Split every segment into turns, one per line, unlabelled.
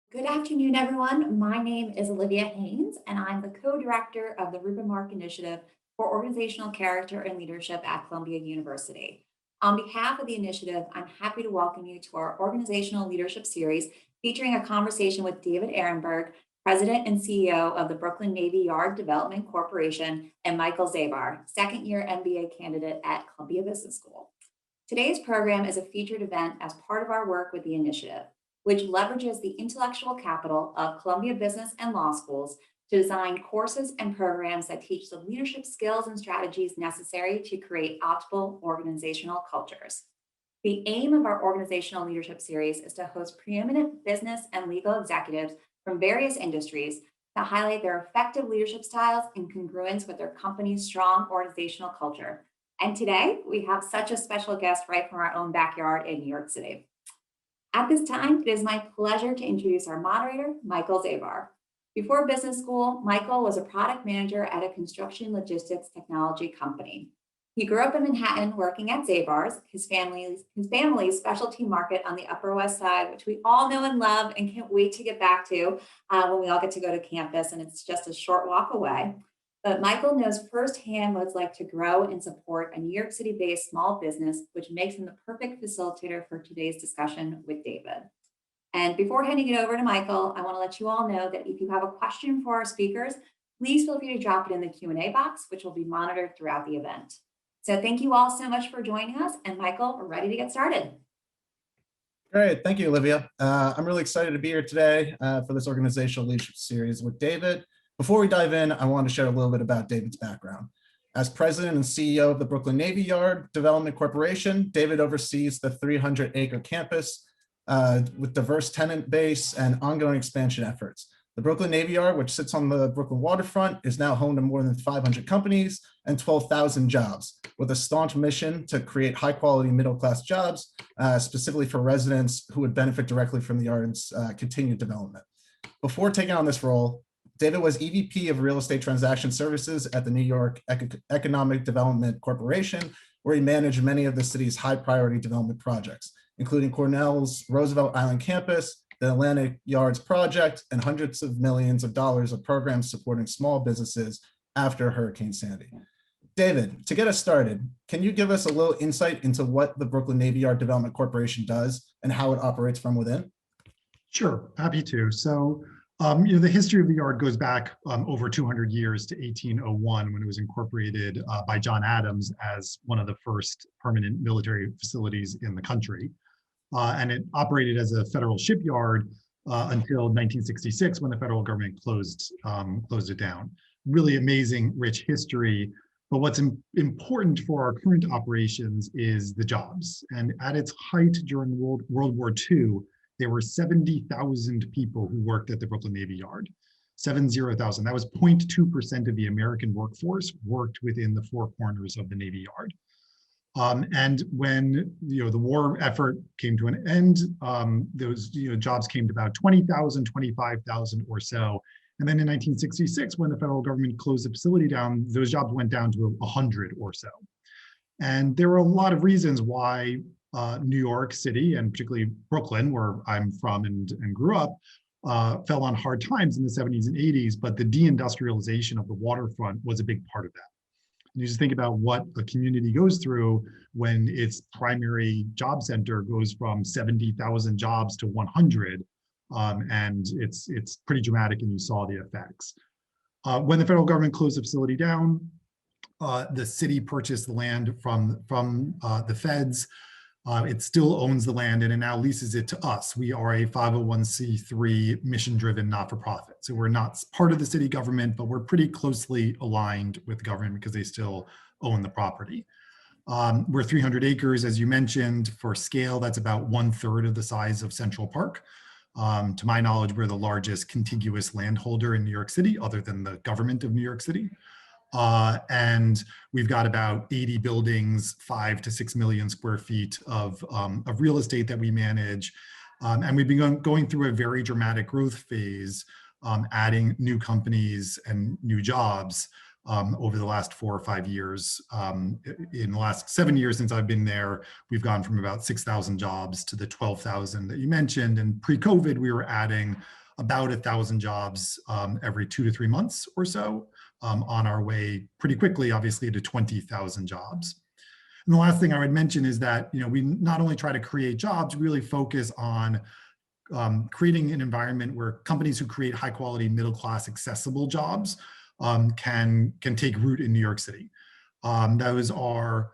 Good afternoon, everyone. My name is Olivia Haynes, and I'm the co-director of the Ruben Mark Initiative for Organizational Character and Leadership at Columbia University. On behalf of the initiative, I'm happy to welcome you to our organizational leadership series featuring a conversation with David Ehrenberg, President and CEO of the Brooklyn Navy Yard Development Corporation, and Michael Zabar, second-year MBA candidate at Columbia Business School. Today's program is a featured event as part of our work with the initiative, which leverages the intellectual capital of Columbia Business and Law Schools to design courses and programs that teach the leadership skills and strategies necessary to create optimal organizational cultures. The aim of our organizational leadership series is to host preeminent business and legal executives from various industries to highlight their effective leadership styles in congruence with their company's strong organizational culture. And today, we have such a special guest right from our own backyard in New York City. At this time, it is my pleasure to introduce our moderator, Michael Zabar. Before business school, Michael was a product manager at a construction logistics technology company. He grew up in Manhattan working at Zabar's, his family's specialty market on the Upper West Side, which we all know and love and can't wait to get back to when we all get to go to campus, and it's just a short walk away. But Michael knows firsthand what it's like to grow and support a New York City-based small business, which makes him the perfect facilitator for today's discussion with David. And before handing it over to Michael, I want to let you all know that if you have a question for our speakers, please feel free to drop it in the Q&A box, which will be monitored throughout the event. So thank you all so much for joining us. And Michael, we're ready to get started.
Great, thank you, Olivia. I'm really excited to be here today for this organizational leadership series with David. Before we dive in, I want to share a little bit about David's background. As president and CEO of the Brooklyn Navy Yard Development Corporation, David oversees the 300-acre campus with diverse tenant base and ongoing expansion efforts. The Brooklyn Navy Yard, which sits on the Brooklyn waterfront, is now home to more than 500 companies and 12,000 jobs, with a staunch mission to create high-quality middle-class jobs, specifically for residents who would benefit directly from the yard's continued development. Before taking on this role, David was EVP of Real Estate Transaction Services at the New York Economic Development Corporation, where he managed many of the city's high-priority development projects, including Cornell's Roosevelt Island campus, the Atlantic Yards project, and hundreds of millions of dollars of programs supporting small businesses after Hurricane Sandy. David, to get us started, can you give us a little insight into what the Brooklyn Navy Yard Development Corporation does and how it operates from within?
Sure, happy to. So, the history of the yard goes back over 200 years to 1801, when it was incorporated by John Adams as one of the first permanent military facilities in the country. And it operated as a federal shipyard until 1966, when the federal government closed it down. Really amazing, rich history. But what's important for our current operations is the jobs. And at its height during World War II, there were 70,000 people who worked at the Brooklyn Navy Yard. 70,000. That was 0.2% of the American workforce worked within the four corners of the Navy Yard. And when the war effort came to an end, those jobs came to about 20,000, 25,000 or so. And then in 1966, when the federal government closed the facility down, those jobs went down to 100 or so. And there were a lot of reasons why New York City, and particularly Brooklyn, where I'm from and grew up, fell on hard times in the 70s and 80s, but the deindustrialization of the waterfront was a big part of that. And you just think about what a community goes through when its primary job center goes from 70,000 jobs to 100, and it's pretty dramatic, and you saw the effects. When the federal government closed the facility down, the city purchased the land from the feds. It still owns the land, and it now leases it to us. We are a 501c3 mission-driven not-for-profit. So we're not part of the city government, but we're pretty closely aligned with government because they still own the property. We're 300 acres, as you mentioned. For scale, that's about 1/3 of the size of Central Park. To my knowledge, we're the largest contiguous landholder in New York City, other than the government of New York City. And we've got about 80 buildings, 5 to 6 million square feet of real estate that we manage. And we've been going through a very dramatic growth phase, adding new companies and new jobs. over the last 4 or 5 years. In the last 7 years since I've been there, we've gone from about 6,000 jobs to the 12,000 that you mentioned. And pre-COVID, we were adding about 1,000 jobs every 2 to 3 months or so, on our way pretty quickly, obviously, to 20,000 jobs. And the last thing I would mention is that, we not only try to create jobs, we really focus on creating an environment where companies who create high quality, middle class, accessible jobs can take root in New York City. Those are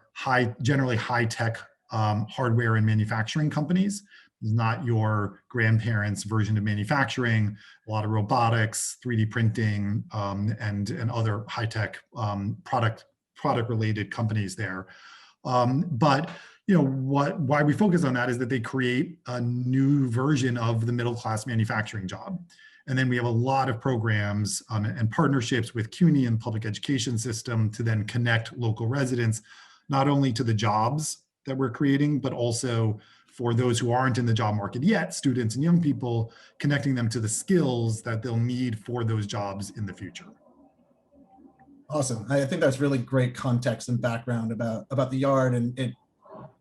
generally high tech hardware and manufacturing companies. It's not your grandparents' version of manufacturing. A lot of robotics, 3D printing, and other high tech product related companies there. But why we focus on that is that they create a new version of the middle class manufacturing job. And then we have a lot of programs and partnerships with CUNY and public education system to then connect local residents, not only to the jobs that we're creating, but also for those who aren't in the job market yet, students and young people, connecting them to the skills that they'll need for those jobs in the future.
Awesome. I think that's really great context and background about the yard, and it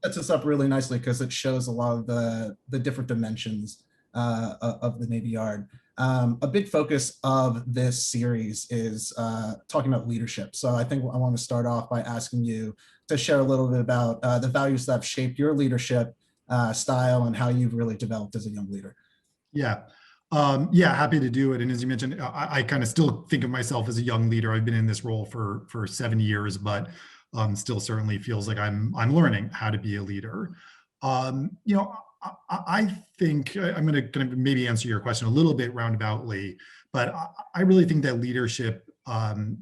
sets us up really nicely because it shows a lot of the different dimensions of the Navy Yard. A big focus of this series is talking about leadership. So I think I want to start off by asking you to share a little bit about the values that have shaped your leadership style and how you've really developed as a young leader.
Yeah. Happy to do it. And as you mentioned, I kind of still think of myself as a young leader. I've been in this role for 7 years, but still certainly feels like I'm learning how to be a leader. I think I'm going to maybe answer your question a little bit roundaboutly, but I really think that leadership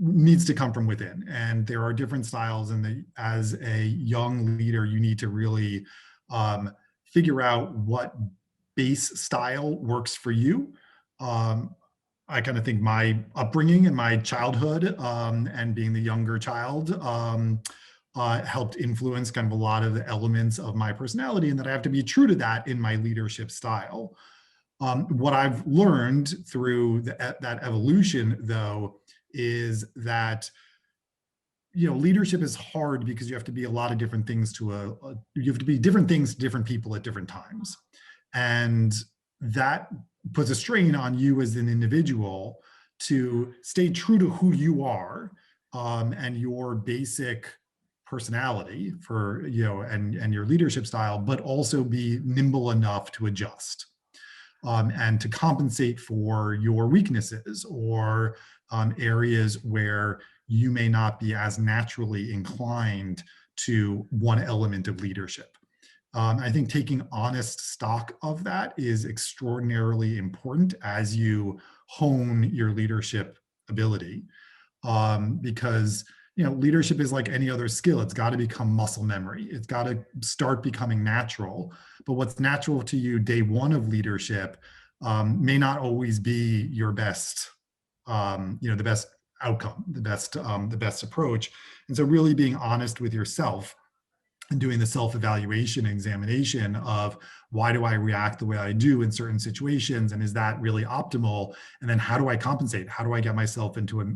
needs to come from within, and there are different styles. And as a young leader, you need to really figure out what base style works for you. I kind of think my upbringing and my childhood and being the younger child helped influence kind of a lot of the elements of my personality, and that I have to be true to that in my leadership style. What I've learned through that evolution, though, is that leadership is hard because you have to be a lot of different things you have to be different things to different people at different times. And that puts a strain on you as an individual to stay true to who you are and your basic personality and your leadership style, but also be nimble enough to adjust and to compensate for your weaknesses or areas where you may not be as naturally inclined to one element of leadership. I think taking honest stock of that is extraordinarily important as you hone your leadership ability, because leadership is like any other skill. It's got to become muscle memory. It's got to start becoming natural. But what's natural to you day one of leadership may not always be your best, the best outcome, the best approach. And so really being honest with yourself and doing the self-evaluation examination of why do I react the way I do in certain situations, and is that really optimal? And then how do I compensate? How do I get myself into a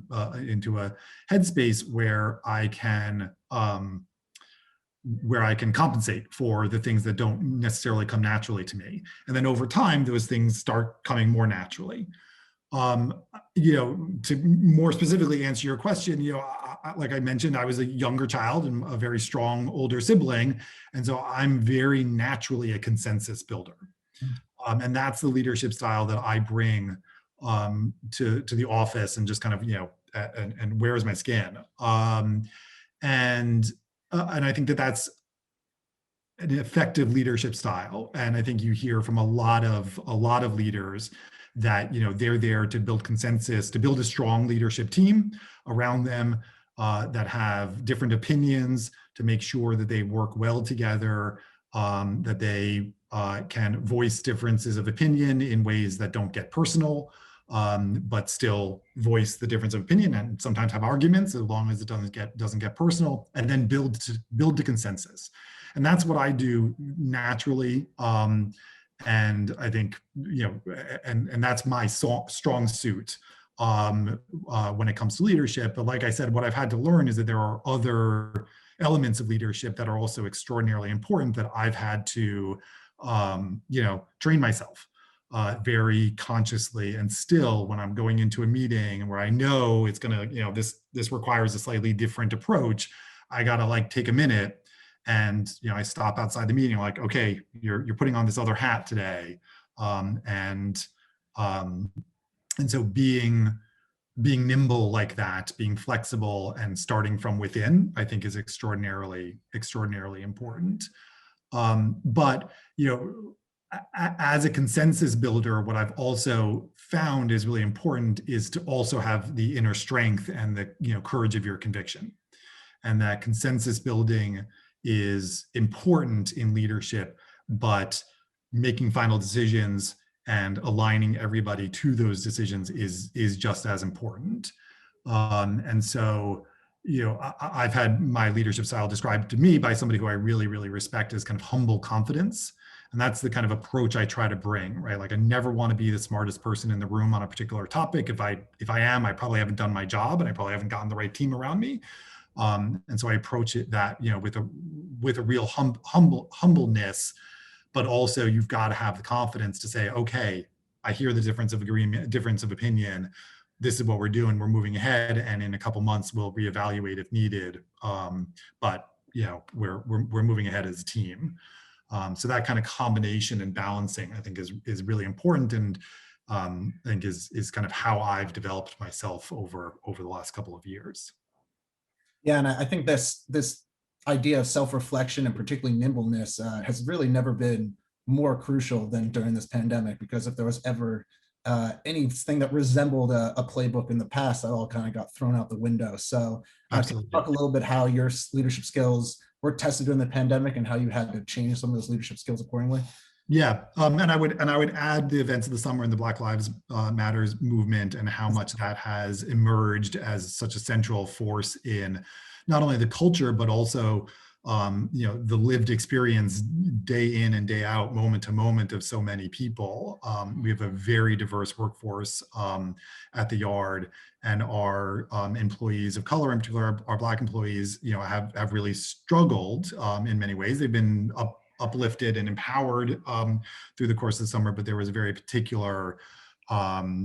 headspace where I can compensate for the things that don't necessarily come naturally to me? And then over time, those things start coming more naturally. To more specifically answer your question, like I mentioned, I was a younger child and a very strong older sibling. And so I'm very naturally a consensus builder. And that's the leadership style that I bring to the office, and just kind of, and where is my skin? And I think that that's an effective leadership style. And I think you hear from a lot of leaders that they're there to build consensus, to build a strong leadership team around them that have different opinions, to make sure that they work well together, that they can voice differences of opinion in ways that don't get personal, but still voice the difference of opinion, and sometimes have arguments as long as it doesn't get personal, and then build to consensus. And that's what I do naturally. And I think, and that's my strong suit. when it comes to leadership. But like I said, what I've had to learn is that there are other elements of leadership that are also extraordinarily important that I've had to, train myself very consciously. And still, when I'm going into a meeting where I know it's gonna, this requires a slightly different approach, I gotta like take a minute and I stop outside the meeting like, okay, you're putting on this other hat today, and so being nimble like that, being flexible and starting from within, I think is extraordinarily important. But as a consensus builder, what I've also found is really important is to also have the inner strength and the courage of your conviction, and that consensus building is important in leadership, but making final decisions and aligning everybody to those decisions is just as important. And so, I've had my leadership style described to me by somebody who I really, really respect as kind of humble confidence. And that's the kind of approach I try to bring, right? Like I never want to be the smartest person in the room on a particular topic. If I am, I probably haven't done my job and I probably haven't gotten the right team around me. And so I approach it that, with a real humbleness, but also you've got to have the confidence to say, okay, I hear the difference of agreement, difference of opinion. This is what we're doing. We're moving ahead, and in a couple months we'll reevaluate if needed. But we're moving ahead as a team. So that kind of combination and balancing, I think, is really important, and I think is kind of how I've developed myself over the last couple of years.
Yeah, and I think this idea of self-reflection and particularly nimbleness has really never been more crucial than during this pandemic, because if there was ever anything that resembled a playbook in the past, that all kind of got thrown out the window. So can you talk a little bit how your leadership skills were tested during the pandemic and how you had to change some of those leadership skills accordingly?
Yeah, and I would add the events of the summer and the Black Lives Matters movement, and how much that has emerged as such a central force in not only the culture, but also the lived experience day in and day out, moment to moment of so many people. We have a very diverse workforce at the Yard, and our employees of color, in particular our Black employees, have really struggled in many ways. They've been uplifted and empowered through the course of the summer, but there was a very particular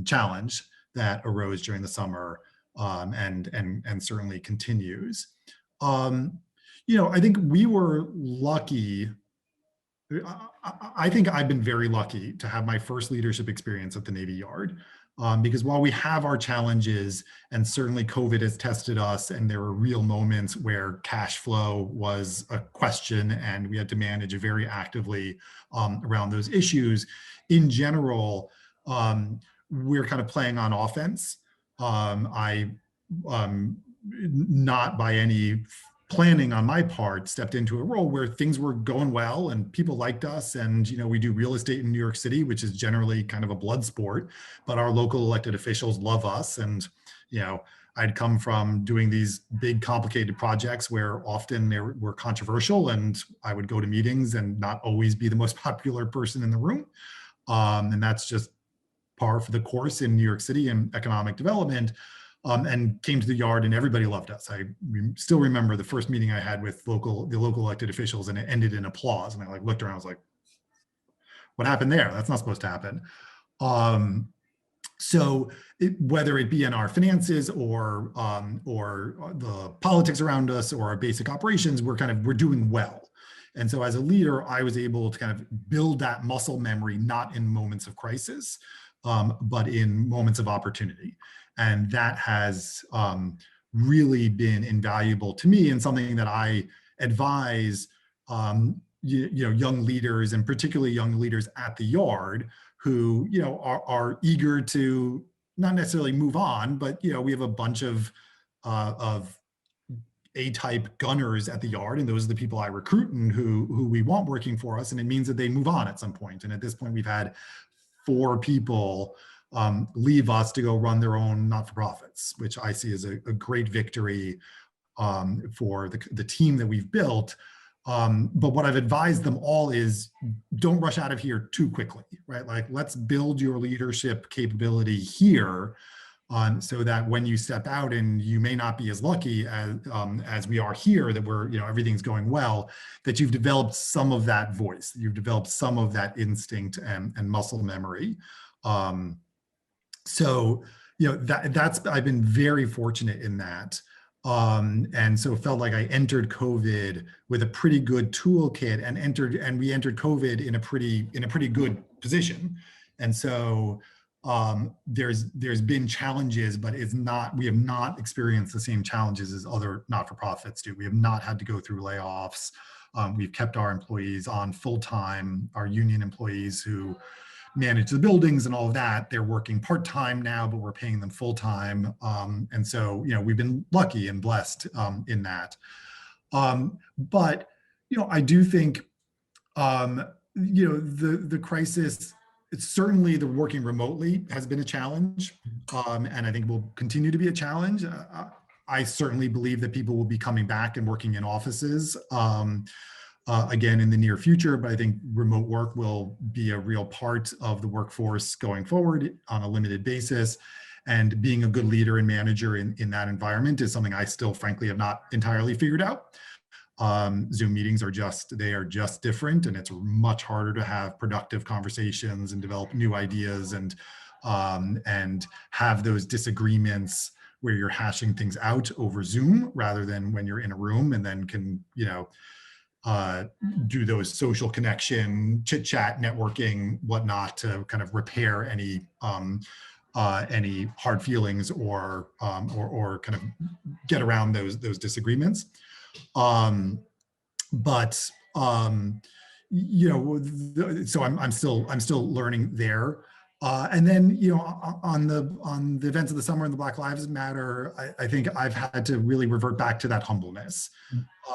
challenge that arose during the summer, and certainly continues. I think we were lucky. I think I've been very lucky to have my first leadership experience at the Navy Yard, because while we have our challenges, and certainly COVID has tested us, and there were real moments where cash flow was a question and we had to manage it very actively around those issues, in general, we're kind of playing on offense. Not by any planning on my part, stepped into a role where things were going well and people liked us. And, we do real estate in New York City, which is generally kind of a blood sport, but our local elected officials love us. And, I'd come from doing these big, complicated projects where often they were controversial, and I would go to meetings and not always be the most popular person in the room. And that's just par for the course in New York City and economic development. And came to the Yard and everybody loved us. I still remember the first meeting I had with the local elected officials, and it ended in applause. And I looked around, I was like, what happened there? That's not supposed to happen. So whether it be in our finances or the politics around us or our basic operations, we're doing well. And so as a leader, I was able to kind of build that muscle memory, not in moments of crisis, but in moments of opportunity. And that has really been invaluable to me, and something that I advise young leaders, and particularly young leaders at the Yard, who are eager to not necessarily move on, but we have a bunch of A-type gunners at the Yard, and those are the people I recruit and who we want working for us, and it means that they move on at some point. And at this point, we've had 4 people leave us to go run their own not-for-profits, which I see as a great victory for the team that we've built. But what I've advised them all is, don't rush out of here too quickly, right? Let's build your leadership capability here, so that when you step out and you may not be as lucky as we are here, that we're, everything's going well, that you've developed some of that voice, you've developed some of that instinct and muscle memory. So, that's, I've been very fortunate in that. And so it felt like I entered COVID with a pretty good toolkit and we entered COVID in a pretty good position. And so there's been challenges, but we have not experienced the same challenges as other not-for-profits do. We have not had to go through layoffs. We've kept our employees on full-time, our union employees who manage the buildings and all of that. They're working part-time now, but we're paying them full-time. And so, we've been lucky and blessed in that. But, I do think, the crisis, it's certainly the working remotely has been a challenge. And I think will continue to be a challenge. I certainly believe that people will be coming back and working in offices. Again, in the near future, but I think remote work will be a real part of the workforce going forward on a limited basis. And being a good leader and manager in that environment is something I still, frankly, have not entirely figured out. Zoom meetings are just different, and it's much harder to have productive conversations and develop new ideas and have those disagreements where you're hashing things out over Zoom rather than when you're in a room and then can, do those social connection, chit chat, networking, whatnot to kind of repair any hard feelings or kind of get around those disagreements. So I'm still learning there. And then, on the events of the summer and the Black Lives Matter, I think I've had to really revert back to that humbleness,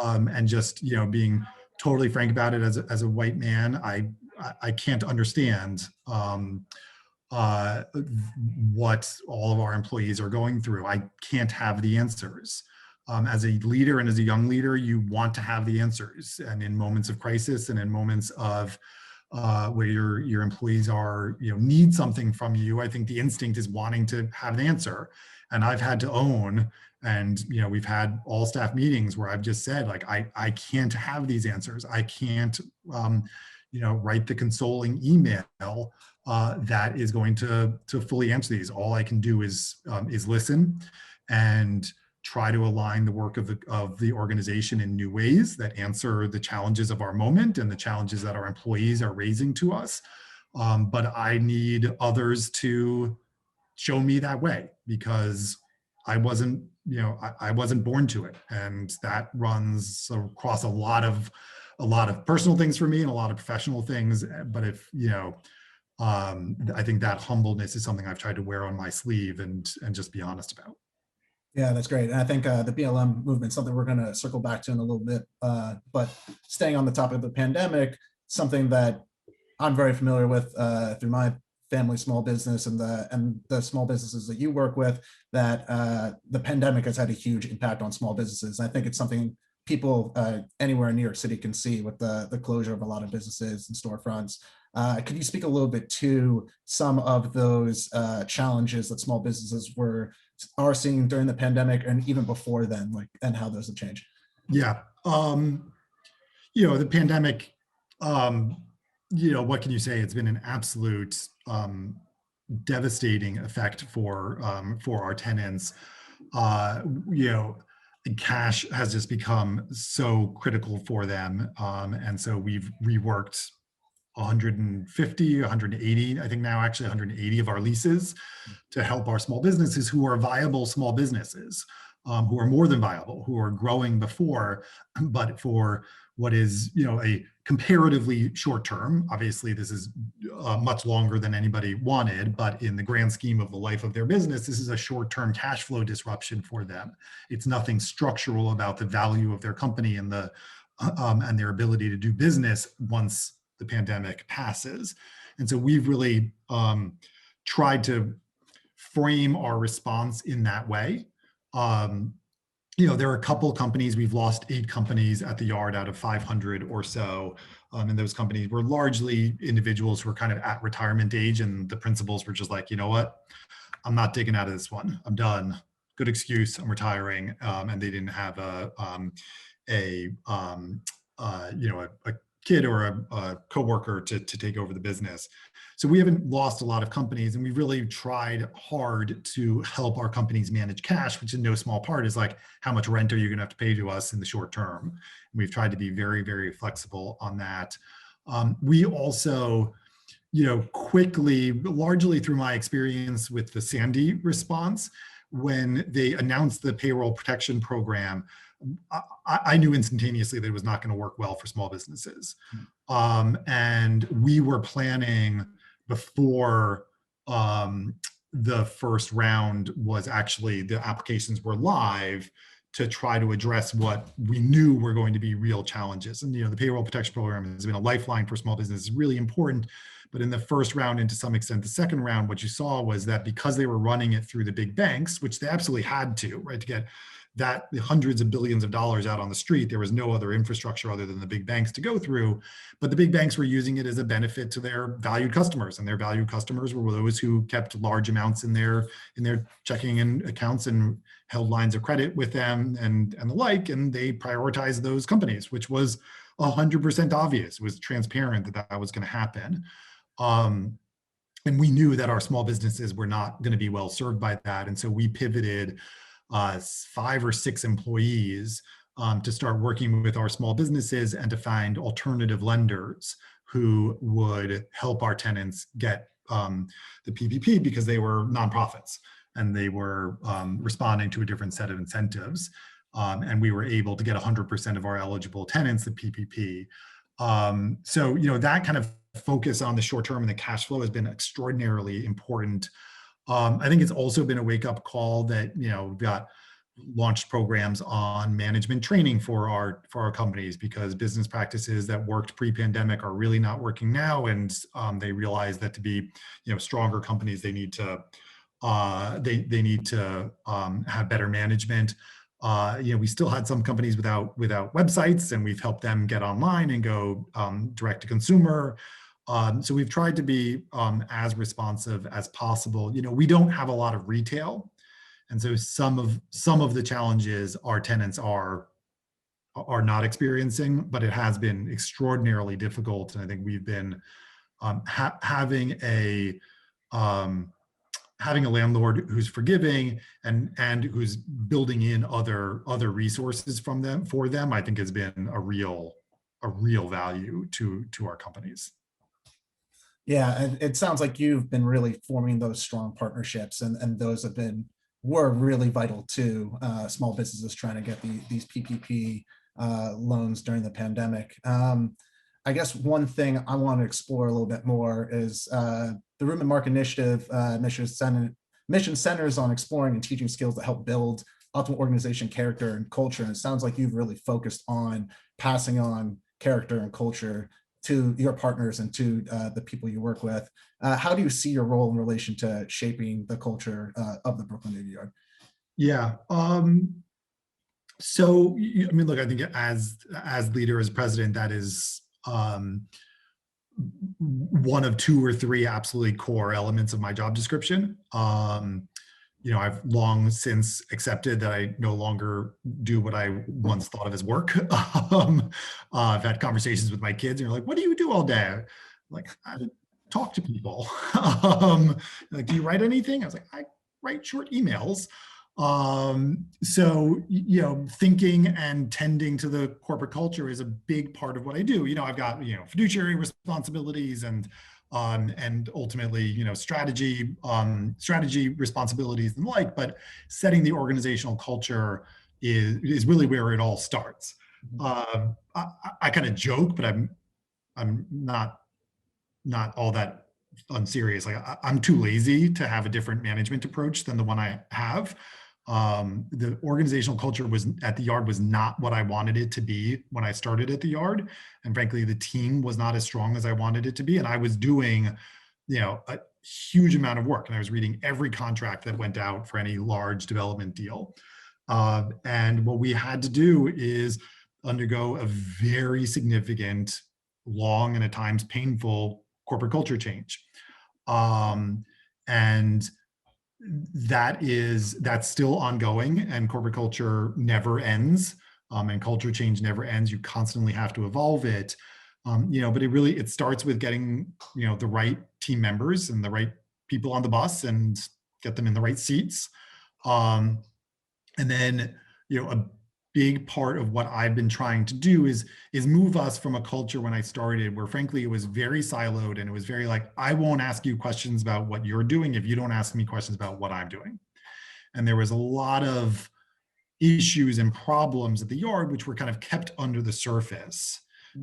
and just, being totally frank about it as a white man. I can't understand what all of our employees are going through. I can't have the answers. As a leader and as a young leader, you want to have the answers. And in moments of crisis and in moments of where your employees are, need something from you, I think the instinct is wanting to have an answer. And I've had to own, and we've had all staff meetings where I've just said, like, I can't have these answers. I can't, write the consoling email that is going to fully answer these. All I can do is listen and try to align the work of the organization in new ways that answer the challenges of our moment and the challenges that our employees are raising to us. But I need others to show me that way, because I wasn't born to it. And that runs across a lot of personal things for me and a lot of professional things. But if, I think that humbleness is something I've tried to wear on my sleeve and just be honest about.
Yeah, that's great. And I think the BLM movement, something we're going to circle back to in a little bit, but staying on the topic of the pandemic, something that I'm very familiar with through my family small business and the small businesses that you work with, that the pandemic has had a huge impact on small businesses. I think it's something people anywhere in New York City can see with the closure of a lot of businesses and storefronts. Could you speak a little bit to some of those challenges that small businesses are seeing during the pandemic and even before then, and how those have changed?
Yeah. The pandemic, what can you say? It's been an absolute devastating effect for our tenants. Cash has just become so critical for them. And so we've reworked 150, 180, I think now actually 180 of our leases to help our small businesses who are viable small businesses, who are more than viable, who are growing before, but for what is, a comparatively short term. Obviously, this is much longer than anybody wanted, but in the grand scheme of the life of their business, this is a short-term cash flow disruption for them. It's nothing structural about the value of their company and and their ability to do business once the pandemic passes. And so we've really tried to frame our response in that way. There are a couple companies, we've lost 8 companies at the Yard out of 500 or so. And those companies were largely individuals who were kind of at retirement age, and the principals were just like, you know what, I'm not digging out of this one. I'm done. Good excuse. I'm retiring. And they didn't have a kid or a coworker to take over the business. So we haven't lost a lot of companies, and we really tried hard to help our companies manage cash, which in no small part is like, how much rent are you going to have to pay to us in the short term? And we've tried to be very, very flexible on that. We also, quickly, largely through my experience with the Sandy response, when they announced the payroll protection program, I knew instantaneously that it was not going to work well for small businesses. And we were planning before the first round was actually, the applications were live, to try to address what we knew were going to be real challenges. And the payroll protection program has been a lifeline for small business. It's really important. But in the first round, and to some extent the second round, what you saw was that because they were running it through the big banks, which they absolutely had to, right, to get that hundreds of billions of dollars out on the street, there was no other infrastructure other than the big banks to go through. But the big banks were using it as a benefit to their valued customers, and their valued customers were those who kept large amounts in their checking and accounts and held lines of credit with them and the like, and they prioritized those companies, which was 100% obvious. It was transparent that that was going to happen. And we knew that our small businesses were not going to be well served by that. And so we pivoted 5 or 6 employees to start working with our small businesses and to find alternative lenders who would help our tenants get the PPP, because they were nonprofits and they were responding to a different set of incentives. And we were able to get 100% of our eligible tenants the PPP. So, that kind of focus on the short term and the cash flow has been extraordinarily important. I think it's also been a wake-up call that, we've got launched programs on management training for our companies, because business practices that worked pre-pandemic are really not working now. And they realize that to be, stronger companies, they need to have better management. We still had some companies without websites, and we've helped them get online and go direct to consumer. So we've tried to be as responsive as possible. We don't have a lot of retail, and so some of the challenges our tenants are not experiencing, but it has been extraordinarily difficult. And I think we've been having a landlord who's forgiving and who's building in other resources for them, I think has been a real value to our companies.
Yeah, and it sounds like you've been really forming those strong partnerships, and those were really vital to small businesses trying to get these PPP loans during the pandemic. I guess one thing I want to explore a little bit more is the Room and Mark Initiative mission centers on exploring and teaching skills that help build optimal organization character and culture. And it sounds like you've really focused on passing on character and culture to your partners and to the people you work with. How do you see your role in relation to shaping the culture of the Brooklyn Navy Yard?
Yeah. So, look, I think as leader, as president, that is one of 2 or 3 absolutely core elements of my job description. I've long since accepted that I no longer do what I once thought of as work. I've had conversations with my kids, and they're like, "What do you do all day?" I'm like, "I talk to people." Like, "Do you write anything?" I was like, "I write short emails." So, thinking and tending to the corporate culture is a big part of what I do. I've got, fiduciary responsibilities and ultimately, strategy responsibilities and the like, but setting the organizational culture is really where it all starts. I kind of joke, but I'm not all that unserious. Like, I'm too lazy to have a different management approach than the one I have. The organizational culture at the Yard was not what I wanted it to be when I started at the Yard. And frankly, the team was not as strong as I wanted it to be. And I was doing, a huge amount of work, and I was reading every contract that went out for any large development deal. And what we had to do is undergo a very significant, long, and at times painful corporate culture change. And that's still ongoing, and corporate culture never ends, and culture change never ends. You constantly have to evolve it. But it starts with getting, the right team members and the right people on the bus and get them in the right seats. Um, and then, a big part of what I've been trying to do is move us from a culture when I started where frankly it was very siloed, and it was very like, I won't ask you questions about what you're doing if you don't ask me questions about what I'm doing. And there was a lot of issues and problems at the yard which were kind of kept under the surface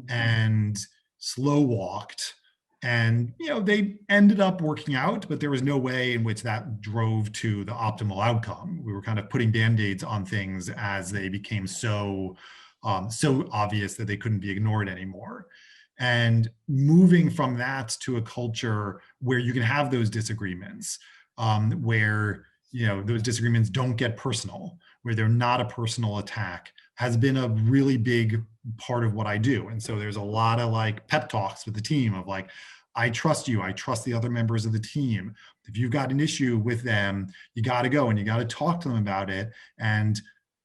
and slow walked, and they ended up working out, but there was no way in which that drove to the optimal outcome. We were kind of putting band-aids on things as they became so obvious that they couldn't be ignored anymore. And moving from that to a culture where you can have those disagreements, where those disagreements don't get personal, where they're not a personal attack, has been a really big part of what I do. And so there's a lot of like pep talks with the team of like, I trust you, I trust the other members of the team. If you've got an issue with them, you got to go and you got to talk to them about it. And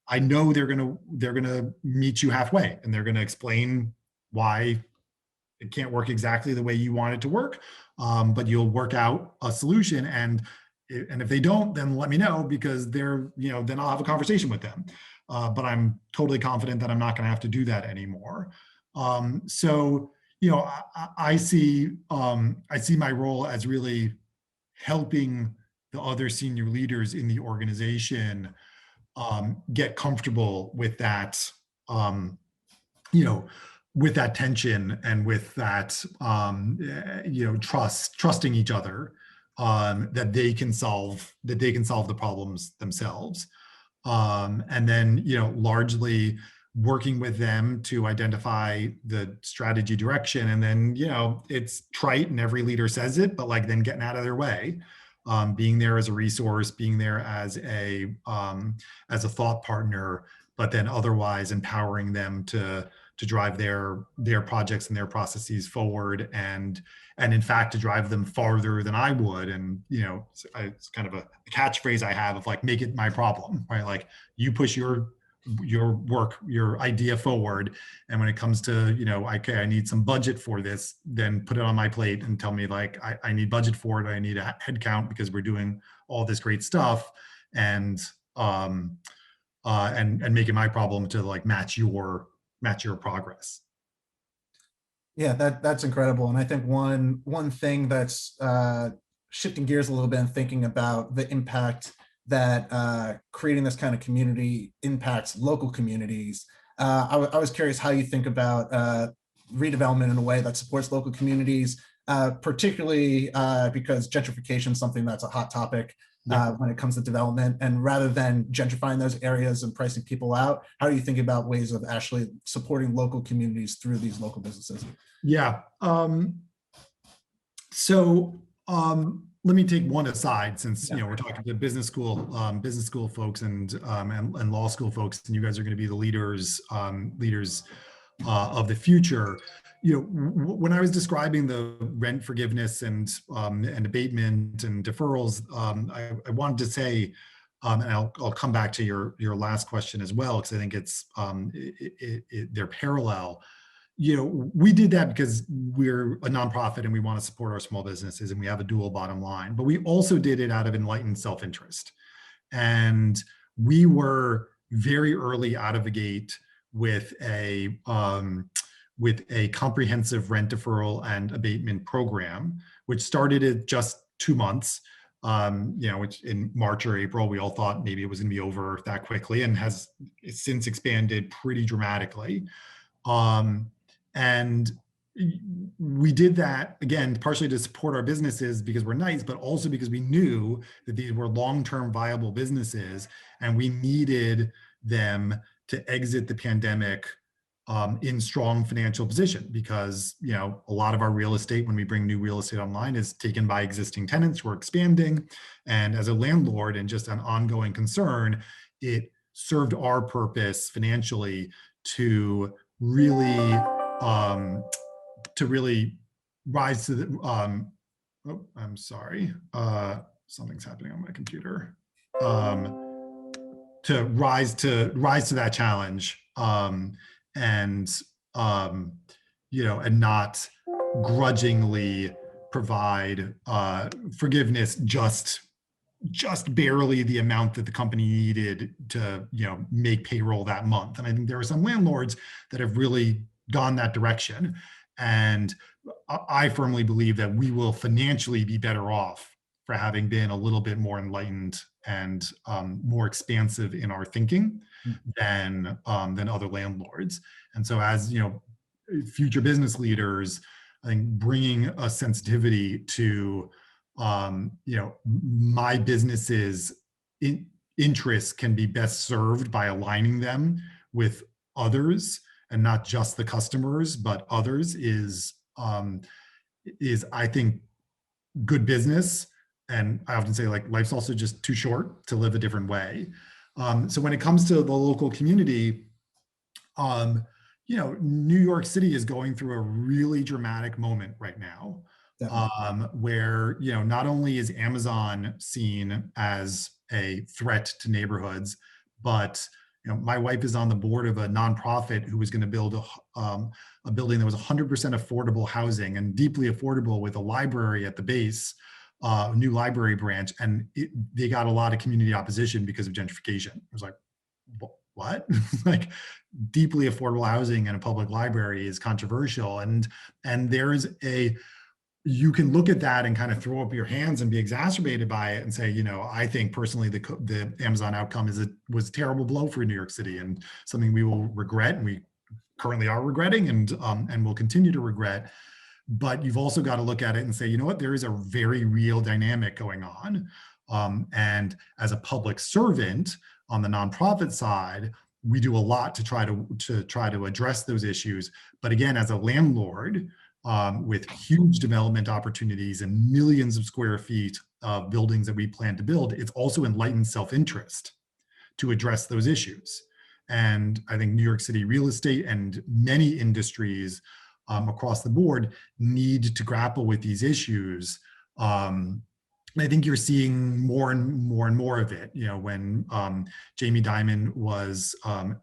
I know they're gonna meet you halfway, and they're gonna explain why it can't work exactly the way you want it to work, but you'll work out a solution. And if they don't, then let me know, because then I'll have a conversation with them. But I'm totally confident that I'm not going to have to do that anymore. So I see my role as really helping the other senior leaders in the organization get comfortable with that, with that tension, and with that, trusting each other, that they can solve the problems themselves. And then, largely working with them to identify the strategy direction. And then, it's trite and every leader says it, but like then getting out of their way, being there as a resource, being there as a thought partner, but then otherwise empowering them to drive their projects and their processes forward, and in fact to drive them farther than I would. And it's kind of a catchphrase I have of like, make it my problem, right? Like, you push your work, your idea forward, and when it comes to okay, I need some budget for this, then put it on my plate and tell me like, I need budget for it, I need a head count because we're doing all this great stuff, and make it my problem to like match your progress.
Yeah, that's incredible. And I think one thing that's shifting gears a little bit and thinking about the impact that creating this kind of community impacts local communities. I was curious how you think about redevelopment in a way that supports local communities, particularly because gentrification is something that's a hot topic when it comes to development. And rather than gentrifying those areas and pricing people out, how are you thinking about ways of actually supporting local communities through these local businesses?
Yeah. Let me take one aside, since we're talking to business school folks and law school folks, and you guys are going to be the leaders of the future. When I was describing the rent forgiveness and abatement and deferrals, I wanted to say, and I'll come back to your last question as well, because I think they're parallel. We did that because we're a nonprofit and we want to support our small businesses, and we have a dual bottom line, but we also did it out of enlightened self-interest. And we were very early out of the gate with a comprehensive rent deferral and abatement program, which started at just 2 months. Which in March or April, we all thought maybe it was going to be over that quickly, and has since expanded pretty dramatically. And we did that, again, partially to support our businesses because we're nice, but also because we knew that these were long-term viable businesses, and we needed them to exit the pandemic in strong financial position, because a lot of our real estate, when we bring new real estate online, is taken by existing tenants who are expanding. And as a landlord and just an ongoing concern, it served our purpose financially to really rise to the I'm sorry. something's happening on my computer, to rise to that challenge, and and not grudgingly provide forgiveness just barely the amount that the company needed to make payroll that month. And I think there are some landlords that have really gone that direction, and I firmly believe that we will financially be better off for having been a little bit more enlightened and more expansive in our thinking than other landlords. And so, as future business leaders, I think bringing a sensitivity to my business's interests can be best served by aligning them with others, and not just the customers, but others, is I think good business. And I often say, like, life's also just too short to live a different way. So when it comes to the local community, New York City is going through a really dramatic moment right now, where not only is Amazon seen as a threat to neighborhoods, but my wife is on the board of a nonprofit who was going to build a building that was 100% affordable housing and deeply affordable, with a library at the base, new library branch, and they got a lot of community opposition because of gentrification. It was like, what? Like, deeply affordable housing and a public library is controversial, and you can look at that and kind of throw up your hands and be exacerbated by it and say, I think personally the Amazon outcome was a terrible blow for New York City, and something we will regret, and we currently are regretting, and will continue to regret. But you've also got to look at it and say, there is a very real dynamic going on. And as a public servant on the nonprofit side, we do a lot to try to address those issues. But again, as a landlord, with huge development opportunities and millions of square feet of buildings that we plan to build, it's also enlightened self-interest to address those issues. And I think New York City real estate and many industries across the board need to grapple with these issues. I think you're seeing more and more of it. When Jamie Dimon was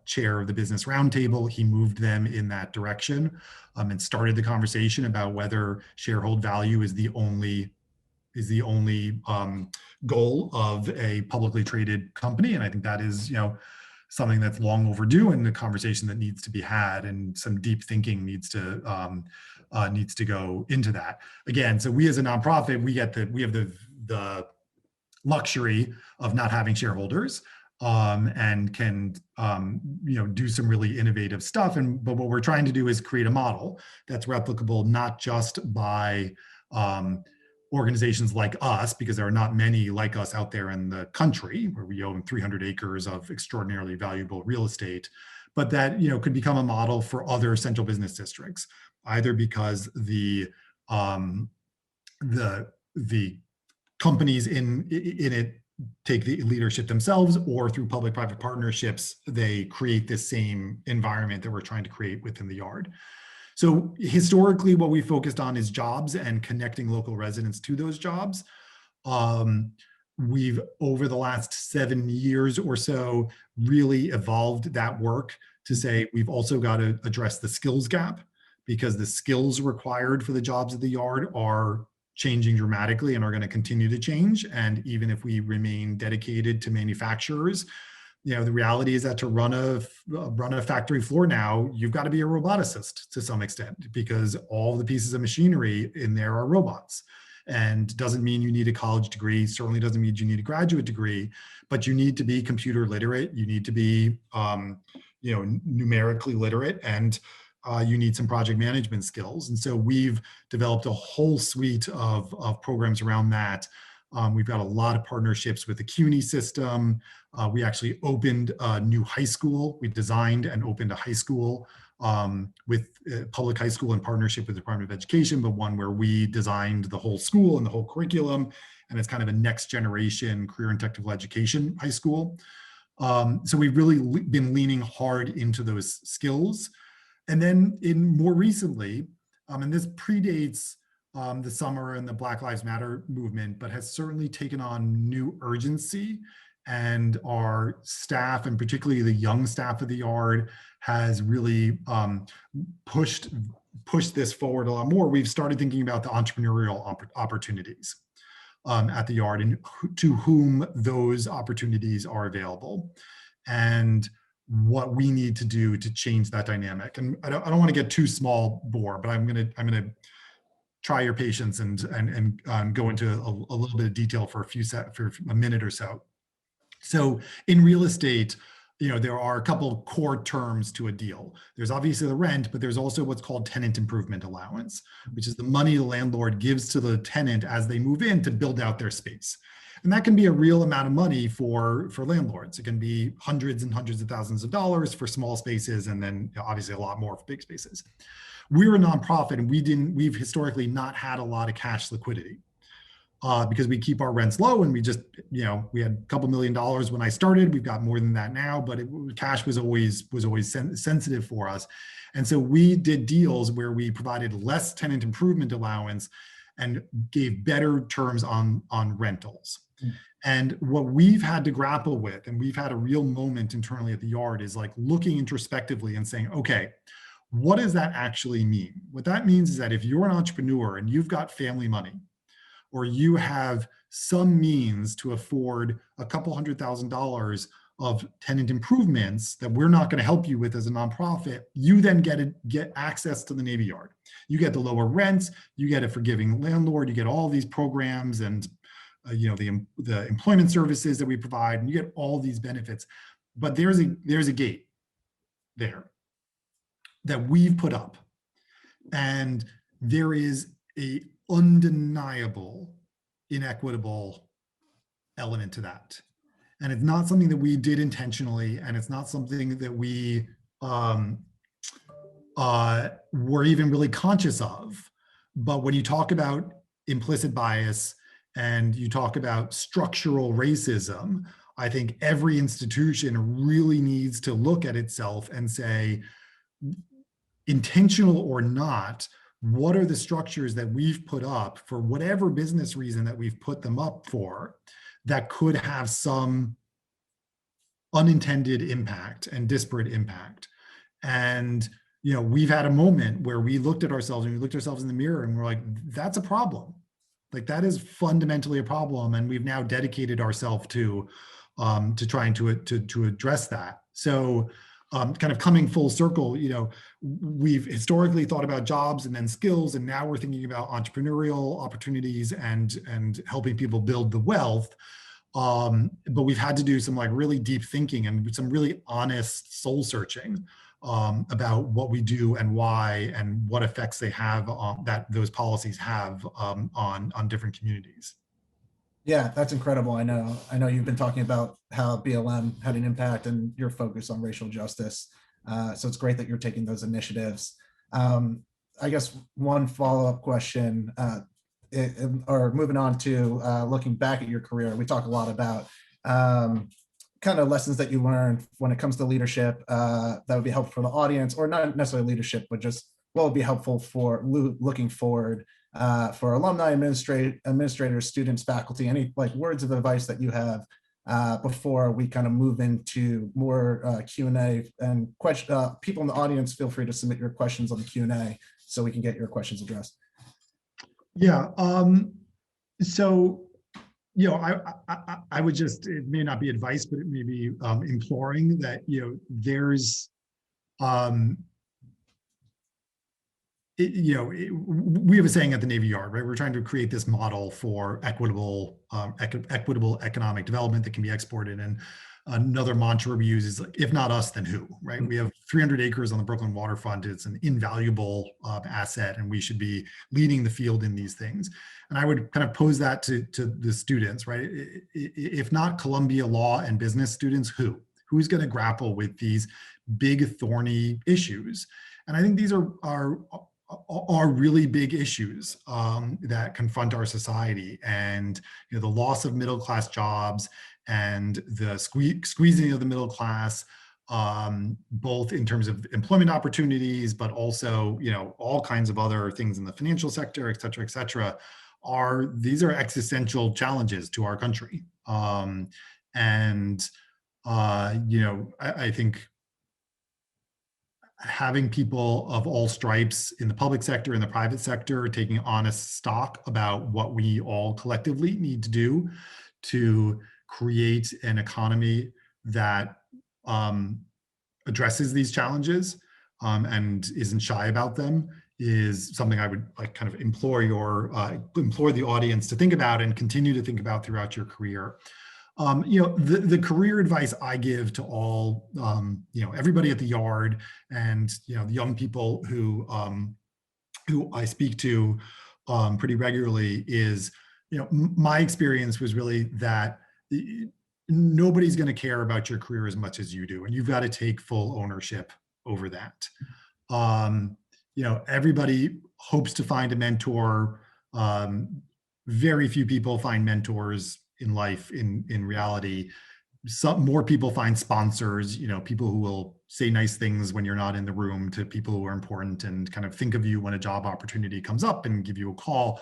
chair of the Business Roundtable, he moved them in that direction, and started the conversation about whether shareholder value is the only goal of a publicly traded company. And I think that is something that's long overdue, and a conversation that needs to be had, and some deep thinking needs to go into that. Again, so we as a nonprofit, we have the luxury of not having shareholders, and can do some really innovative stuff. But what we're trying to do is create a model that's replicable, not just by organizations like us, because there are not many like us out there in the country, where we own 300 acres of extraordinarily valuable real estate, but that could become a model for other central business districts, either because the companies in it take the leadership themselves, or through public-private partnerships, they create this same environment that we're trying to create within the yard. So historically, what we focused on is jobs and connecting local residents to those jobs. We've, over the last 7 years or so, really evolved that work to say we've also got to address the skills gap, because the skills required for the jobs of the yard are changing dramatically and are going to continue to change. And even if we remain dedicated to manufacturers, the reality is that to run a factory floor now, you've got to be a roboticist to some extent, because all the pieces of machinery in there are robots. And doesn't mean you need a college degree, certainly doesn't mean you need a graduate degree, but you need to be computer literate, you need to be numerically literate, and you need some project management skills. And so we've developed a whole suite of programs around that. We've got a lot of partnerships with the CUNY system. We actually opened a new high school. We designed and opened a high school with public high school in partnership with the Department of Education, but one where we designed the whole school and the whole curriculum. And it's kind of a next generation career and technical education high school. So we've really been leaning hard into those skills. And then more recently, and this predates the summer and the Black Lives Matter movement, but has certainly taken on new urgency. And our staff, and particularly the young staff of the Yard, has really pushed this forward a lot more. We've started thinking about the entrepreneurial opportunities at the Yard and to whom those opportunities are available, and what we need to do to change that dynamic. And I don't want to get too small bore, but I'm gonna try your patience and go into a little bit of detail for a minute or so. So in real estate, there are a couple of core terms to a deal. There's obviously the rent, but there's also what's called tenant improvement allowance, which is the money the landlord gives to the tenant as they move in to build out their space. And that can be a real amount of money for landlords. It can be hundreds and hundreds of thousands of dollars for small spaces, and then obviously a lot more for big spaces. We're a nonprofit, and we've historically not had a lot of cash liquidity. Because we keep our rents low, and we just, we had a couple $1 million when I started. We've got more than that now, but cash was always sensitive for us. And so we did deals where we provided less tenant improvement allowance and gave better terms on rentals. And what we've had to grapple with, and we've had a real moment internally at the Yard, is like looking introspectively and saying, okay, what does that actually mean? What that means is that if you're an entrepreneur and you've got family money, or you have some means to afford a couple $100,000 of tenant improvements that we're not going to help you with as a nonprofit, you then get access to the Navy Yard. You get the lower rents, you get a forgiving landlord, you get all these programs and the employment services that we provide, and you get all these benefits. But there's a gate there that we've put up, and there is a undeniable inequitable element to that. And it's not something that we did intentionally, and it's not something that we were even really conscious of. But when you talk about implicit bias and you talk about structural racism, I think every institution really needs to look at itself and say, intentional or not, what are the structures that we've put up for whatever business reason that we've put them up for that could have some unintended impact and disparate impact? And we've had a moment where we looked at ourselves and we looked ourselves in the mirror and we're like, that's a problem. Like, that is fundamentally a problem, and we've now dedicated ourselves to trying to address that. So kind of coming full circle, we've historically thought about jobs and then skills, and now we're thinking about entrepreneurial opportunities and helping people build the wealth. But we've had to do some really deep thinking and some really honest soul searching about what we do and why, and what effects they have that those policies have on different communities.
Yeah, that's incredible. I know you've been talking about how BLM had an impact and your focus on racial justice. So it's great that you're taking those initiatives. I guess one follow-up question, or moving on to looking back at your career, we talk a lot about kind of lessons that you learned when it comes to leadership that would be helpful for the audience, or not necessarily leadership, but just what would be helpful for looking forward for alumni, administrators, students, faculty, any words of advice that you have before we kind of move into more Q&A. And people in the audience, feel free to submit your questions on the Q&A so we can get your questions addressed.
Yeah. So, I would just, it may not be advice, but it may be imploring that, there's, we have a saying at the Navy Yard, right? We're trying to create this model for equitable economic development that can be exported. And another mantra we use is, if not us, then who, right? We have 300 acres on the Brooklyn waterfront. It's an invaluable asset, and we should be leading the field in these things. And I would kind of pose that to the students, right? If not Columbia law and business students, who? Who's going to grapple with these big, thorny issues? And I think these are really big issues that confront our society, and the loss of middle-class jobs and the squeezing of the middle class, both in terms of employment opportunities, but also, all kinds of other things in the financial sector, et cetera, these are existential challenges to our country. And I think having people of all stripes in the public sector and the private sector taking honest stock about what we all collectively need to do to create an economy that addresses these challenges and isn't shy about them is something I would like kind of implore the audience to think about and continue to think about throughout your career. The career advice I give to all, everybody at the Yard and, the young people who I speak to pretty regularly is, my experience was really that nobody's going to care about your career as much as you do, and you've got to take full ownership over that. Everybody hopes to find a mentor. Very few people find mentors in life. In reality, some more people find sponsors, people who will say nice things when you're not in the room to people who are important and kind of think of you when a job opportunity comes up and give you a call.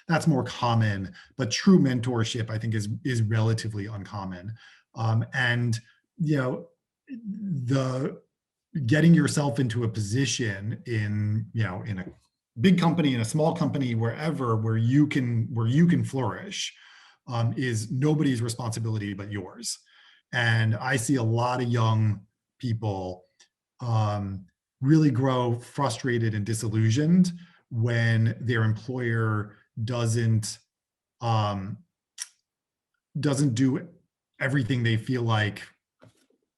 That's more common, but true mentorship, I think, is relatively uncommon. And the getting yourself into a position in a big company, in a small company, wherever where you can flourish, is nobody's responsibility but yours. And I see a lot of young people really grow frustrated and disillusioned when their employer doesn't do everything they feel like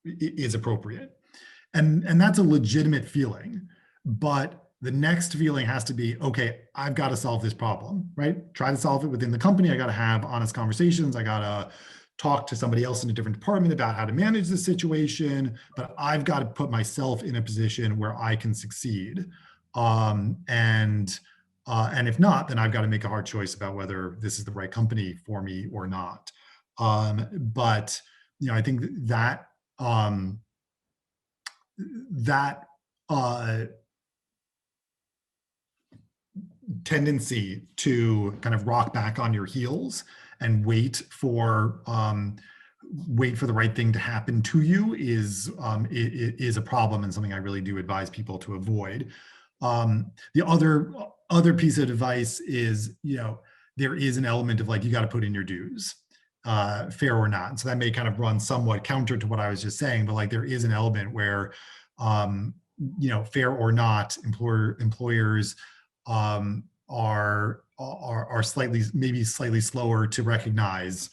is appropriate. And that's a legitimate feeling. But the next feeling has to be, okay, I've got to solve this problem, right? Try to solve it within the company. I got to have honest conversations. I got to talk to somebody else in a different department about how to manage the situation, but I've got to put myself in a position where I can succeed. And if not, then I've got to make a hard choice about whether this is the right company for me or not. But I think that tendency to kind of rock back on your heels and wait for the right thing to happen to you is a problem, and something I really do advise people to avoid. The other piece of advice is, there is an element of like, you got to put in your dues, fair or not. And so that may kind of run somewhat counter to what I was just saying, but like there is an element where, fair or not, employers are slightly slower to recognize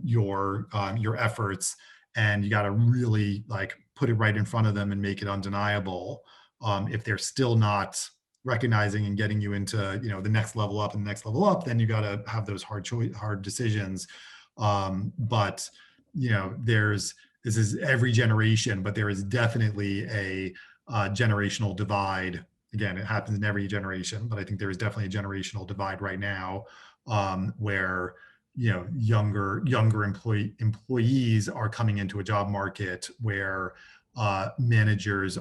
your efforts, and you got to really like put it right in front of them and make it undeniable. If they're still not recognizing and getting you into the next level up and the next level up, then you got to have those hard decisions. But this is every generation, but there is definitely a generational divide. Again, it happens in every generation, but I think there is definitely a generational divide right now, where younger employees are coming into a job market where managers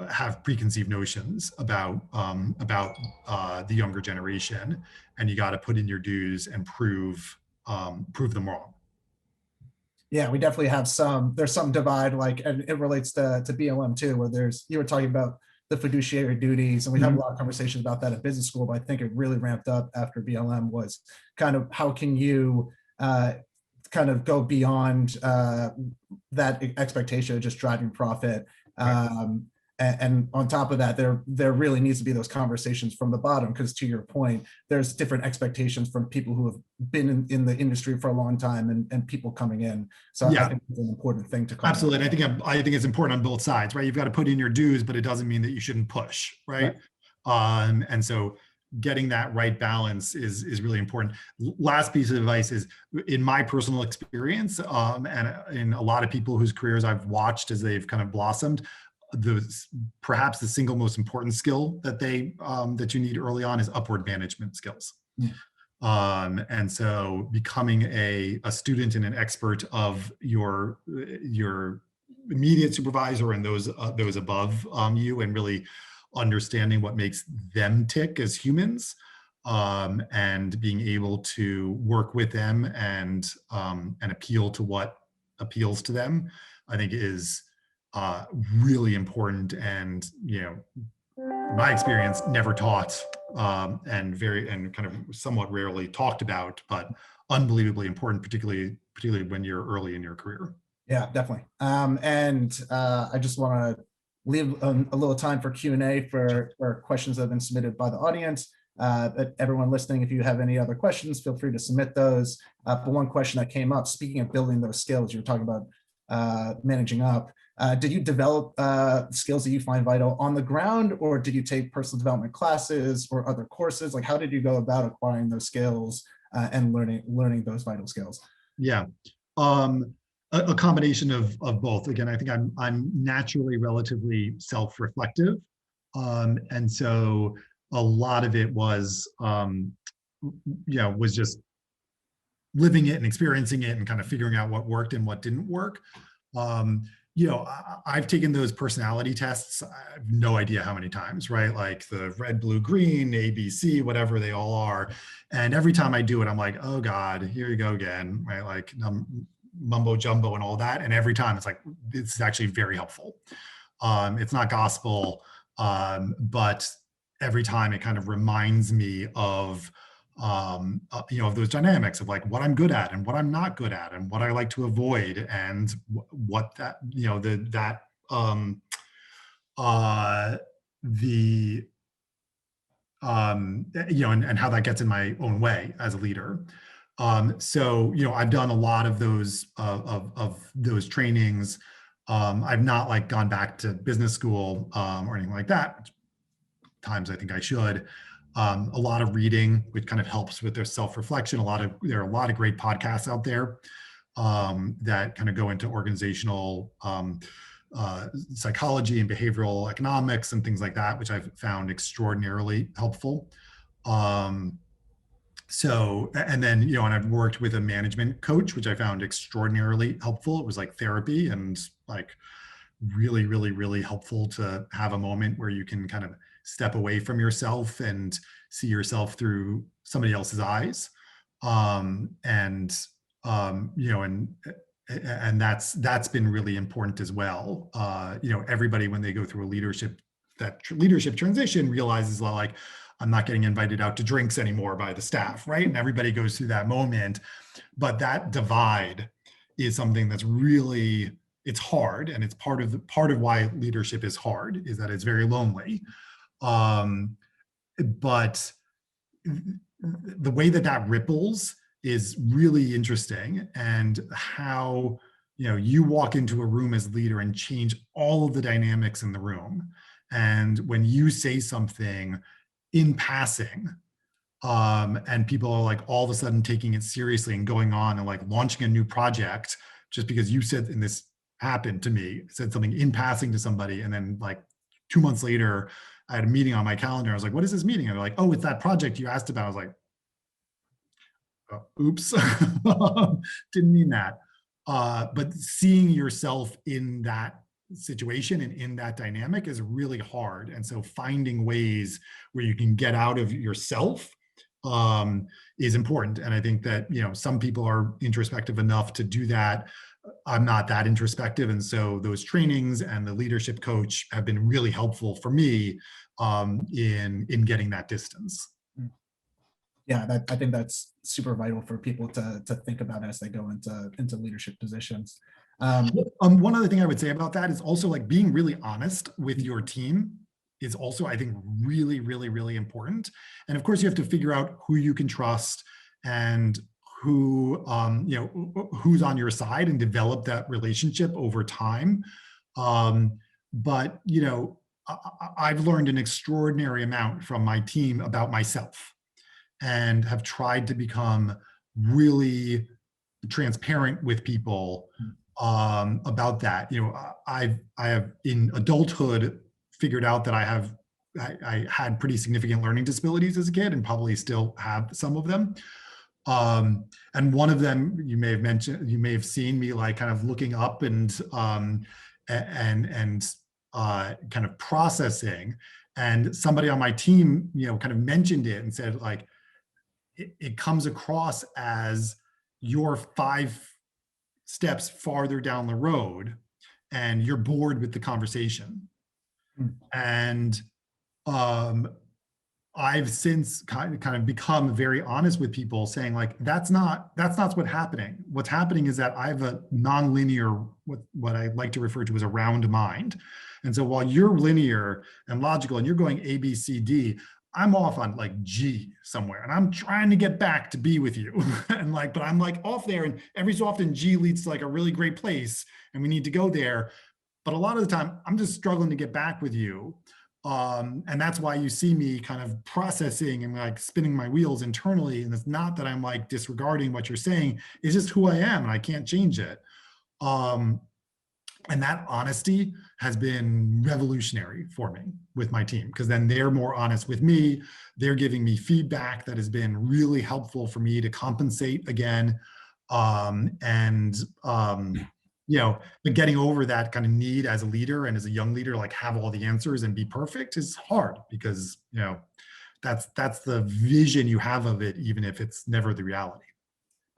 have preconceived notions about the younger generation, and you got to put in your dues and prove them wrong.
Yeah, we definitely have there's some divide, like, and it relates to BLM too, where you were talking about the fiduciary duties, and we have a lot of conversations about that at business school, but I think it really ramped up after BLM was kind of, how can you kind of go beyond that expectation of just driving profit. Right. And on top of that, there really needs to be those conversations from the bottom, because to your point, there's different expectations from people who have been in the industry for a long time and people coming in. So yeah. I think it's an important thing to call.
Absolutely. And I think it's important on both sides, right? You've got to put in your dues, but it doesn't mean that you shouldn't push, right? And so getting that right balance is really important. Last piece of advice is, in my personal experience, and in a lot of people whose careers I've watched as they've kind of blossomed, perhaps the single most important skill that you need early on is upward management skills. And so becoming a student and an expert of your immediate supervisor and those above you, and really understanding what makes them tick as humans, and being able to work with them and appeal to what appeals to them, I think is really important, and in my experience, never taught, and kind of somewhat rarely talked about, but unbelievably important, particularly when you're early in your career.
Yeah, definitely. I just want to leave a little time for Q&A for questions that have been submitted by the audience. But everyone listening, if you have any other questions, feel free to submit those. But one question that came up, speaking of building those skills, you were talking about managing up. Did you develop skills that you find vital on the ground, or did you take personal development classes or other courses? Like, how did you go about acquiring those skills and learning those vital skills?
Yeah, a combination of both. Again, I think I'm naturally relatively self-reflective, and so a lot of it was was just living it and experiencing it and kind of figuring out what worked and what didn't work. I've taken those personality tests, I have no idea how many times, right? Like the red, blue, green, ABC, whatever they all are. And every time I do it, I'm like, oh God, here you go again, right? Like mumbo jumbo and all that. And every time it's like, it's actually very helpful. It's not gospel, but every time it kind of reminds me of of those dynamics of like what I'm good at and what I'm not good at and what I like to avoid, and what that, and how that gets in my own way as a leader. So, I've done a lot of those trainings. I've not like gone back to business school or anything like that. Times I think I should. A lot of reading, which kind of helps with their self-reflection. There are a lot of great podcasts out there that kind of go into organizational psychology and behavioral economics and things like that, which I've found extraordinarily helpful. And then, and I've worked with a management coach, which I found extraordinarily helpful. It was like therapy, and like really, really, really helpful to have a moment where you can kind of step away from yourself and see yourself through somebody else's eyes. And that's been really important as well. Everybody, when they go through a leadership transition, realizes, well, like, I'm not getting invited out to drinks anymore by the staff, right? And everybody goes through that moment. But that divide is something that's really, it's hard, and it's part of why leadership is hard, is that it's very lonely. But the way that ripples is really interesting, and how you walk into a room as leader and change all of the dynamics in the room. And when you say something in passing, and people are like all of a sudden taking it seriously and going on and like launching a new project just because you said, and this happened to me, said something in passing to somebody, and then like 2 months later, I had a meeting on my calendar. I was like, what is this meeting? And they're like, oh, it's that project you asked about. I was like, oops, didn't mean that. But seeing yourself in that situation and in that dynamic is really hard. And so finding ways where you can get out of yourself is important. And I think that, some people are introspective enough to do that. I'm not that introspective. And so those trainings and the leadership coach have been really helpful for me in getting that distance.
Yeah, I think that's super vital for people to think about as they go into leadership positions.
One other thing I would say about that is also like being really honest with your team is also, I think, really, really, really important. And of course, you have to figure out who you can trust and who, who's on your side, and develop that relationship over time. But, I've learned an extraordinary amount from my team about myself, and have tried to become really transparent with people about that. I have in adulthood figured out that I had pretty significant learning disabilities as a kid, and probably still have some of them. And one of them, you may have seen me like kind of looking up and and kind of processing. And somebody on my team, kind of mentioned it and said, like, it comes across as you're 5 steps farther down the road and you're bored with the conversation. And I've since kind of become very honest with people, saying, like, that's not what's happening. What's happening is that I have a nonlinear, what I like to refer to as a round mind. And so while you're linear and logical and you're going A, B, C, D, I'm off on like G somewhere, and I'm trying to get back to be with you. And like, but I'm like off there, and every so often G leads to like a really great place and we need to go there. But a lot of the time I'm just struggling to get back with you. And that's why you see me kind of processing and like spinning my wheels internally. And it's not that I'm like disregarding what you're saying, it's just who I am and I can't change it. And that honesty has been revolutionary for me with my team, because then they're more honest with me. They're giving me feedback that has been really helpful for me to compensate again. But getting over that kind of need as a leader and as a young leader, like have all the answers and be perfect, is hard, because, that's the vision you have of it, even if it's never the reality.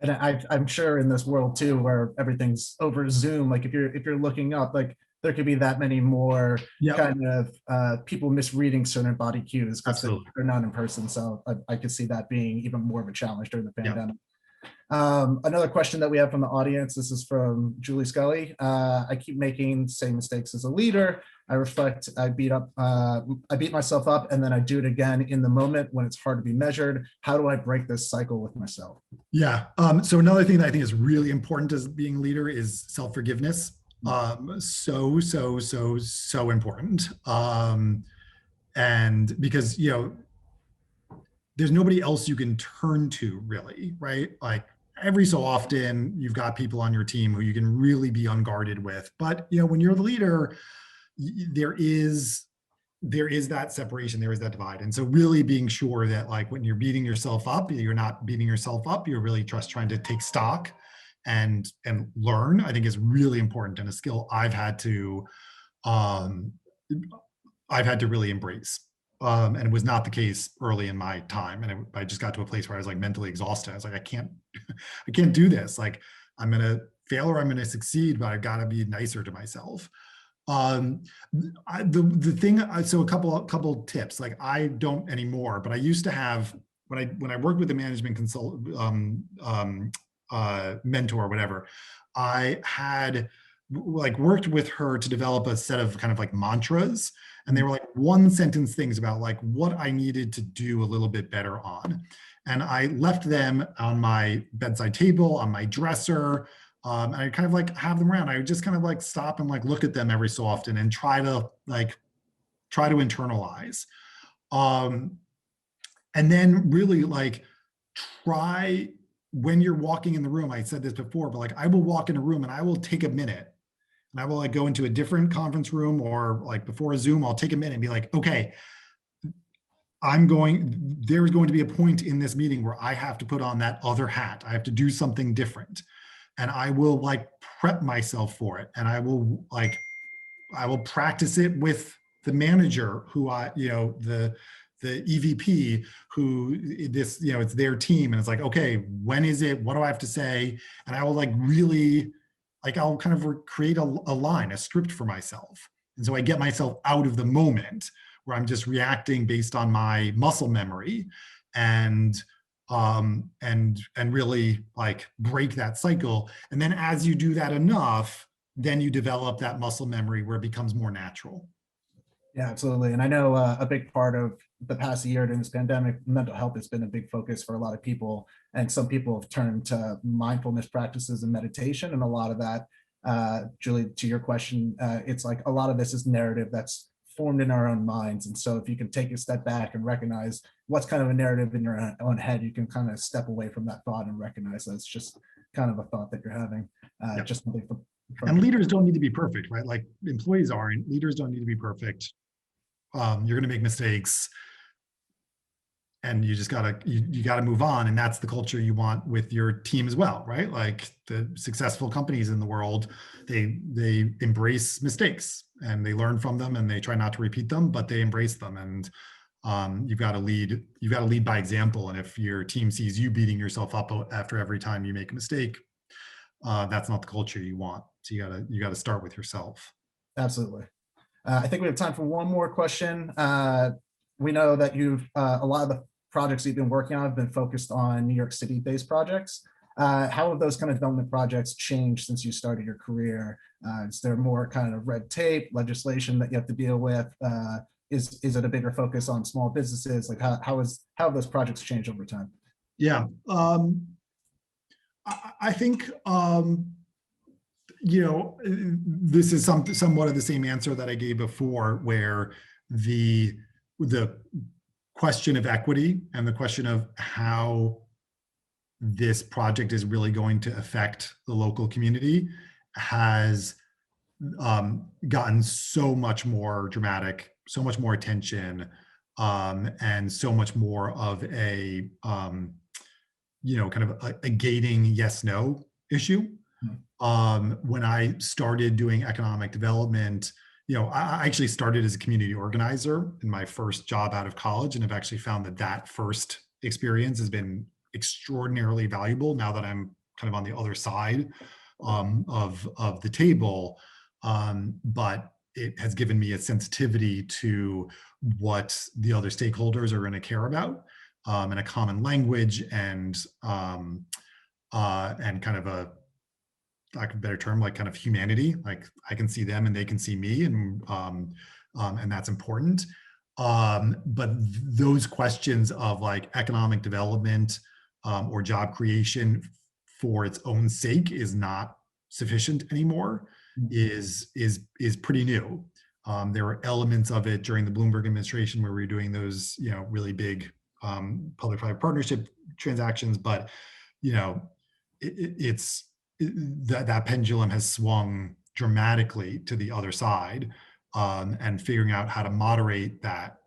And I'm sure in this world too, where everything's over Zoom, like if you're looking up, like there could be that many more kind of people misreading certain body cues because they're not in person. So I could see that being even more of a challenge during the pandemic. Another question that we have from the audience, this is from Julie Scully. I keep making the same mistakes as a leader. I reflect, I beat myself up, and then I do it again in the moment when it's hard to be measured. How do I break this cycle with myself?
Yeah. So another thing that I think is really important as being a leader is self-forgiveness. So important. And because, there's nobody else you can turn to, really, right? Like every so often you've got people on your team who you can really be unguarded with. But, when you're the leader, there is that separation, there is that divide. And so really being sure that, like, when you're beating yourself up, you're not beating yourself up, you're really just trying to take stock and learn, I think is really important, and a skill I've had to really embrace. And it was not the case early in my time. And I just got to a place where I was like mentally exhausted. I was like, I can't do this. Like, I'm going to fail or I'm going to succeed, but I've got to be nicer to myself. So a couple tips, like I don't anymore, but I used to have, when I worked with a management mentor or whatever, I had like worked with her to develop a set of kind of like mantras. And they were like 1-sentence things about like what I needed to do a little bit better on. And I left them on my bedside table, on my dresser. And I kind of like have them around. I would just kind of like stop and like look at them every so often and try to internalize. And then really like try, when you're walking in the room, I said this before, but like I will walk in a room and I will take a minute. And I will like go into a different conference room, or like before a Zoom, I'll take a minute and be like, okay, there's going to be a point in this meeting where I have to put on that other hat. I have to do something different. And I will like prep myself for it. And I will practice it with the manager who the EVP who it's their team. And it's like, okay, when is it? What do I have to say? And I will like really, like I'll kind of create a line, a script for myself. And so I get myself out of the moment where I'm just reacting based on my muscle memory, and really like break that cycle. And then as you do that enough, then you develop that muscle memory where it becomes more natural.
Yeah, absolutely. And I know a big part of the past year during this pandemic, mental health has been a big focus for a lot of people. And some people have turned to mindfulness practices and meditation. And a lot of that, Julie, to your question, it's like a lot of this is narrative that's formed in our own minds. And so if you can take a step back and recognize what's kind of a narrative in your own head, you can kind of step away from that thought and recognize that it's just kind of a thought that you're having. Just something
and leaders don't need to be perfect, right? Like employees aren't. Leaders don't need to be perfect. You're going to make mistakes. and you just you gotta move on. And that's the culture you want with your team as well, right? Like the successful companies in the world, they embrace mistakes and they learn from them and they try not to repeat them, but they embrace them. And you've got to lead by example. And if your team sees you beating yourself up after every time you make a mistake, that's not the culture you want. So you gotta start with yourself.
Absolutely. I think we have time for one more question. We know that a lot of the projects you've been working on have been focused on New York City-based projects. How have those kind of development projects changed since you started your career? Is there more kind of red tape, legislation that you have to deal with? Is it a bigger focus on small businesses? Like how have those projects changed over time?
Yeah, I think this is somewhat of the same answer that I gave before, where the question of equity and the question of how this project is really going to affect the local community has gotten so much more dramatic, so much more attention, and so much more of a kind of a gating yes/no issue. When I started doing economic development, I actually started as a community organizer in my first job out of college, and I've actually found that first experience has been extraordinarily valuable now that I'm kind of on the other side of the table. But it has given me a sensitivity to what the other stakeholders are going to care about, and a common language, and kind of a, lack of a better term, like kind of humanity. Like I can see them and they can see me, and that's important. But those questions of like economic development or job creation for its own sake is not sufficient anymore. Is pretty new. There were elements of it during the Bloomberg administration where we were doing those really big public-private partnership transactions, but that pendulum has swung dramatically to the other side, and figuring out how to moderate that.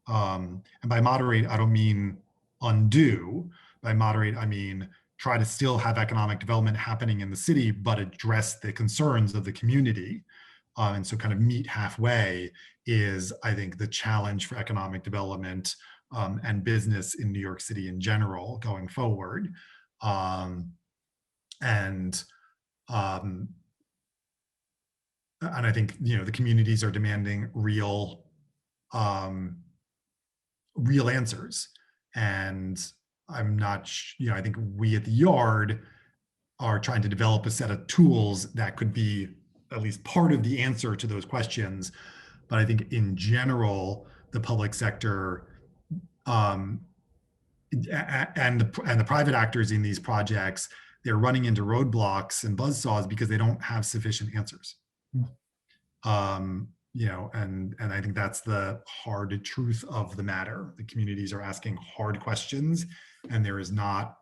And by moderate, I don't mean undo. By moderate, I mean try to still have economic development happening in the city, but address the concerns of the community. And so kind of meet halfway is, I think, the challenge for economic development and business in New York City in general going forward. And I think the communities are demanding real answers, and I'm not I think we at the Yard are trying to develop a set of tools that could be at least part of the answer to those questions. But I think in general, the public sector and the private actors in these projects, they're running into roadblocks and buzzsaws because they don't have sufficient answers. And I think that's the hard truth of the matter. The communities are asking hard questions, and there is not,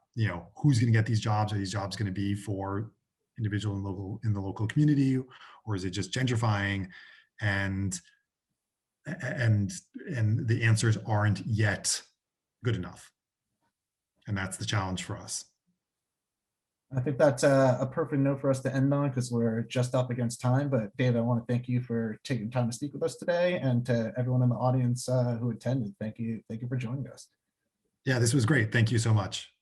who's going to get these jobs? Are these jobs going to be for individual in the local community, or is it just gentrifying? And the answers aren't yet good enough. And that's the challenge for us.
I think that's a perfect note for us to end on, because we're just up against time. But Dave, I want to thank you for taking time to speak with us today, and to everyone in the audience who attended, thank you for joining us.
Yeah, this was great. Thank you so much.